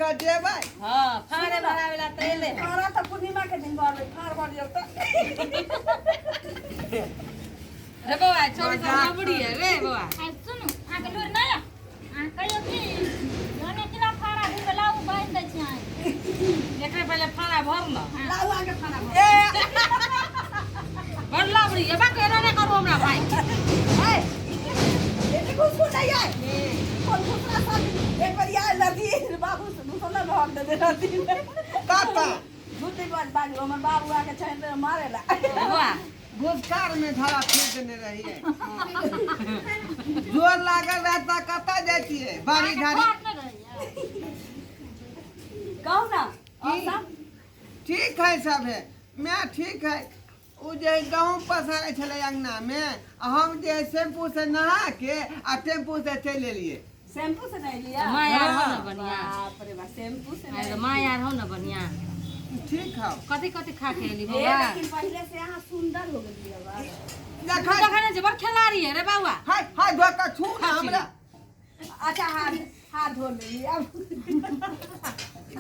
का देबै हां फाड़े भरावेला तैले फाड़ा त पूर्णिमा के दिन बार फाड़ बढ़ जत रे बौआ छोरी सब बबड़ी है रे बौआ सुनु आके लोर ना आ कहियो कि जने किला फाड़ा दिन लाऊ बांध दै छी आ एकरे पहले फाड़ा भर ल लाऊ आके फाड़ा ए बड़ला बड़ी ये बा केना ने करू हमरा भाई ए ये कुछ नहीं है कौन दूसरा सब एक बार यार लदी बाबू दूसरा भाग दे लदी काका दूसरी बार बाजू हमर बाबू आके छैन मारेला बौआ घुसकार में धरा फेंक देने रही है जोर लागल रहता कता जाती है बारी झाड़ी कहो ना और की? सब ठीक है सब है मैं ठीक है उ जे गहूँ पसारे छले अंगना में हम जे शैम्पू से नहा के आ टेम्पू से चले लिए शैम्पू से नहीं लिया मां यार हो ना बढ़िया बाप रे बाप शैम्पू से अरे नहीं मां यार हो ना बढ़िया ठीक है कथी कथी खा के एली ए, बौआ लेकिन पहले से यहाँ सुंदर हो गई है बाबा देखा देखा जे बड़ खिलाड़ी है रे बौआ हाय हाय धोका छू ना हमरा अच्छा हाथ हाथ धो ले अब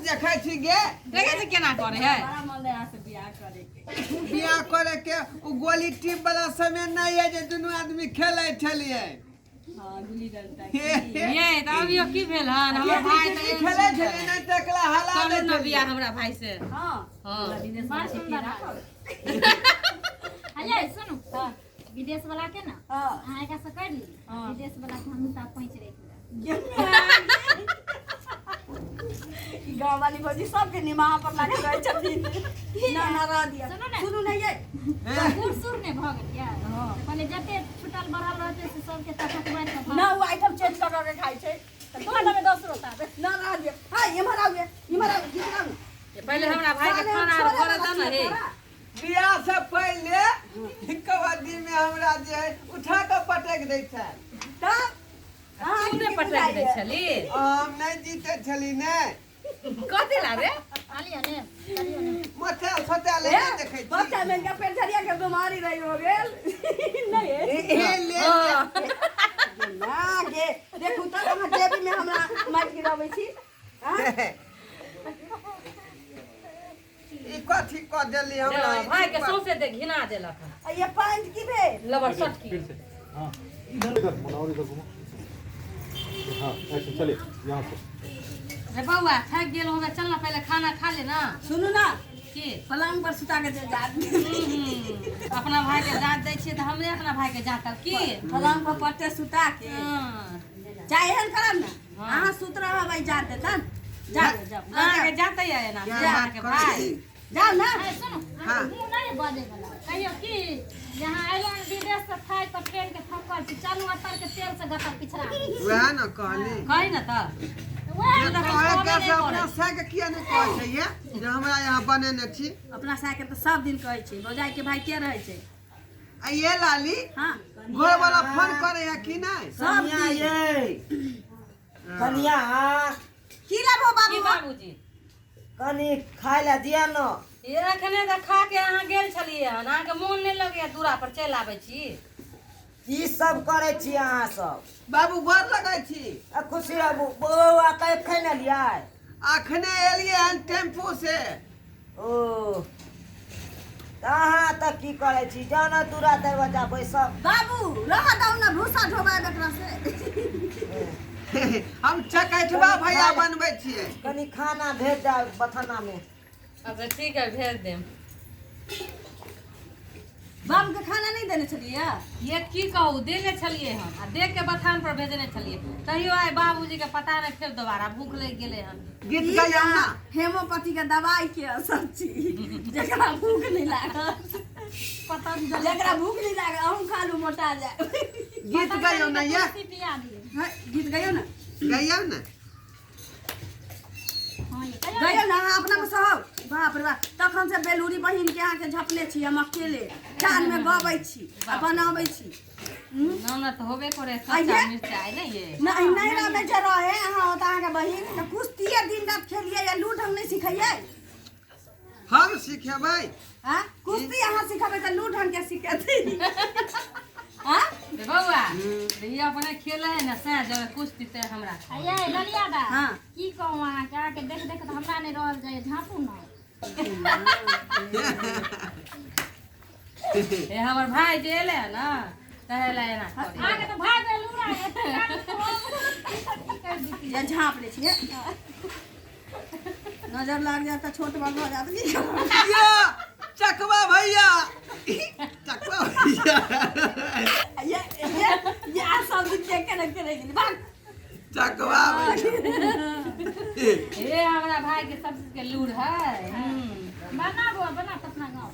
देखै छी गे देखे से केना करे है बड़ा मन है यहाँ से बियाह करे के बियाह करे के उ गोली टीप वाला समय नहीं है जे दुनू आदमी खेले छलिए हाँ गुल्ली डंडा ये त अभियो की भेल हन हमर भाई त खेले छलिए नहीं तकला हला करू दे ना बियाह हमरा भाई से हाँ हां दिनेश बात से सुंदर केरा अये सुनु विदेश वाला के ना हाँ हां एकरा से कर ली हाँ। विदेश वाला के हम ता पैंच रही गाँव वाली भौजी सबके निमाह पर लगे रहे छथिन ना ना रह दिया सुनो ना। सुनू नहीं है दूर सुर ने भ गेल क्या हाँ। पहले जते छुटल बढ़ल रहते से सबके तखत मार के ना वो आइटम चेंज कर के खाई छे तो खाना में 10 रोता ना रह दिया हां इमर आओ जितना पहले हमरा भाई के खाना करे त ना हे बियाह से पहले कबड्डी में हमरा जे है उठा के पटक दै छै तब तू ने पटक दै छली हम नहीं जीते छली ने कथी ला रे आलिया ने चलियो ने मथे सोते ले देखै छी बच्चा में का पेटरिया के बीमारी रही हो गेल नहीं है ए ले ना गे देखू त हम जेबी में हमरा माइट गिराबै छी हां ई कथी क देली हमरा भाई के सौसे दे घिना देलक ये पैंट की भेल लबर शर्ट की हाँ इधर घुमाओ इधर घुमाओ हाँ ऐसे चलिए यहाँ से रे बौआ थक गेल होगा चल ना पहले खाना खा ले ना सुनू ना की पलंग पर सुता के दे जात अपना भाई के जात दै छियै त हमरे अपना भाई के जातब की पलंग पर पट्टे सुता के चाहे एहन करब ना अहाँ सुत रह भाई जात देतन जा ना के जाते है ना जा के भाई जाओ ना अरे सुनु मुंह नहीं बजे वाला कहियो कि यहाँ आइलन विदेश से खाए पर ट्रेन के थकल छी चालू अतर के तेल से गतर पिछड़ा वह न कहली कही ना त ये तो कहे कैसे अपना साग किया नहीं कहै छै ये जे हमरा यहाँ बनेने छी अपना साके तो सब दिन कहै छै भौजाई के भाई के रहै छै आ ये लाली हां घर वाला फोन करे है कि नहीं सब दिन ये कनिया की लेबो की बाबू बाबूजी कनी खाय ला दिया न ये अखने त खा के अहाँ गेल छलिए हन अहाँ के मोन नहीं लगे दूरा पर चल आबै छी ई सब करे छी अहाँ सब बाबू गोर लगै छी आ खुशी बाबू बौआ कहे खाय न लिया अखने एलिए हन टेम्पू से ओ कहाँ तक की करे छी जाना दूरा दरवाजा बैसब बाबू रह दऊ ना भूसा ढोबा एकरा से हम चकैठवा भैया बनबै छियै कनी खाना भेज दे बथाना में अच्छा ठीक है भेज देम बाबू के खाना नहीं देने छलिए ये की कहू देले छलिए हन आ देख के बथान पर भेजने छलिए तहियो आइ बाबूजी के पता नहीं फिर दोबारा भूख लग गेले हन गीत गैया ना हेमोपैथी के दवाई के असर छी जेकरा भूख नहीं लागल पता नहीं जेकरा भूख नहीं लागल हम खा लू मोटा जाए गीत गैयो ना ये पिया दिए हाँ, गीत गयो ना गैया ना हां ये गयो ना हाँ, अपना में सहब बाप रे बाप तखन से बेलूरी बहिन के यहाँ के झपले छी हम अकेले चान में गबै छी आ बनाबै छी ना तो होबे करे आइए। कच्चा मिर्चाई नहीं ये नहीं नहीं रहबे जे रहे अहाँ होता अहाँ के बहिन तो कुश्तीये दिन रात खेलिए या लूट हम नहीं सिखाइए हम सिखेबै हाँ कुश्ती अहाँ सिखाबे तो लूट हम के सिखेती हाँ रे बउआ ये अपने खेले है ना से जब कुश्ती ते हमरा ये ललिया दा हाँ। की कहूं अहाँ के आके देख देख तो हमरा नहीं रहल जाए झापू ना ए हमर भाई जे एले है ना तहेला एना करे आके तो भाग गए लूरा ये झाँप ले छिए नजर लग जाता छोट बाल हो जाता यो चकवा भैया चकवा भैया ये आ सब दिन देख के रख के भाग चकवा भैया ए हमरा भाई के सब चीज के लूर है बना गो बना अपना गाँव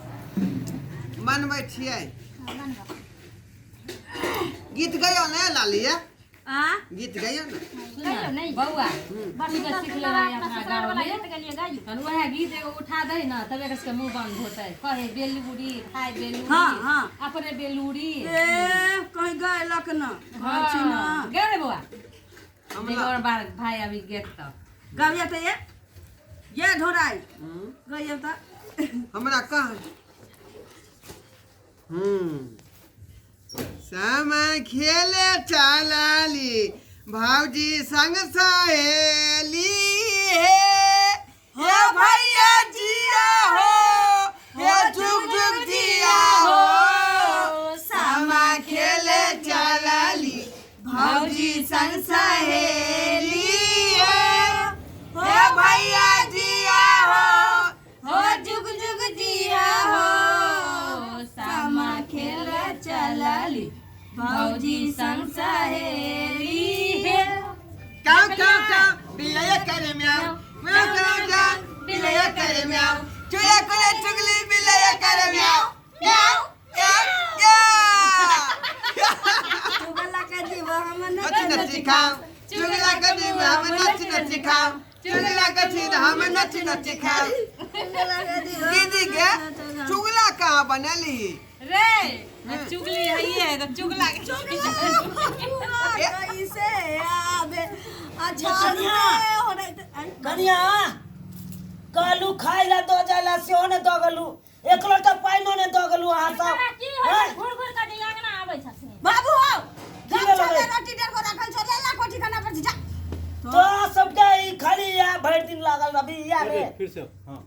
मनबै छियै बन गो गीत गयो ने लालिया आ गीत गयो ने गयो नहीं बउआ बस ठीक है, सीख ले रही अपना गाँव वाला में गीत के लिए गाइयो और वह गीत एगो उठा दे ना तबे कसके मुंह बंद होता है कहे बेलूरी भाई बेलूरी हाँ, हाँ। अपने बेलूरी ए कहीं गए लक न घर छी न गे रे बुआ हमरा देखो और बार भाई अभी गेट तो गविया त ये ढोराई गइयो त हमरा कह समय खेले चलाली भाऊजी संग सहेली हे भैया जिया हो हे जुग जुग जिया हो समय खेले चलाली भाऊजी संग सहेली हे भैया जिया हो जुग जुग जिया हो सामा खेल चलली भौजी संग सहेली है काव बिलया करे म्याव म्याव काव बिलया करे म्याव चुया कोले चुगली बिलया करे म्याव म्याव चुगला के जीव हम नच नच खाओ चुगला के जीव हम नच नच खाओ चुगला के जीव हम नच नच खाओ दीदी के चुगला कहाँ बनली रे चुगली है ये तो चुगला कैसे आबे अच्छा हो रही कनिया कहलू खाई ला दो जाला सेहो ने दो गलू एक लोटा पाइनो ने दो गलू अहाँ सब की है घुर घुर के दियागना आबै छथिन बाबू हो की जब लगै? छोले रोटी डेढ़ को रखल छो ले ला कोठी खाना पर जा तो सबके ई खाली या भर दिन लागल रबी या रे फिर से हाँ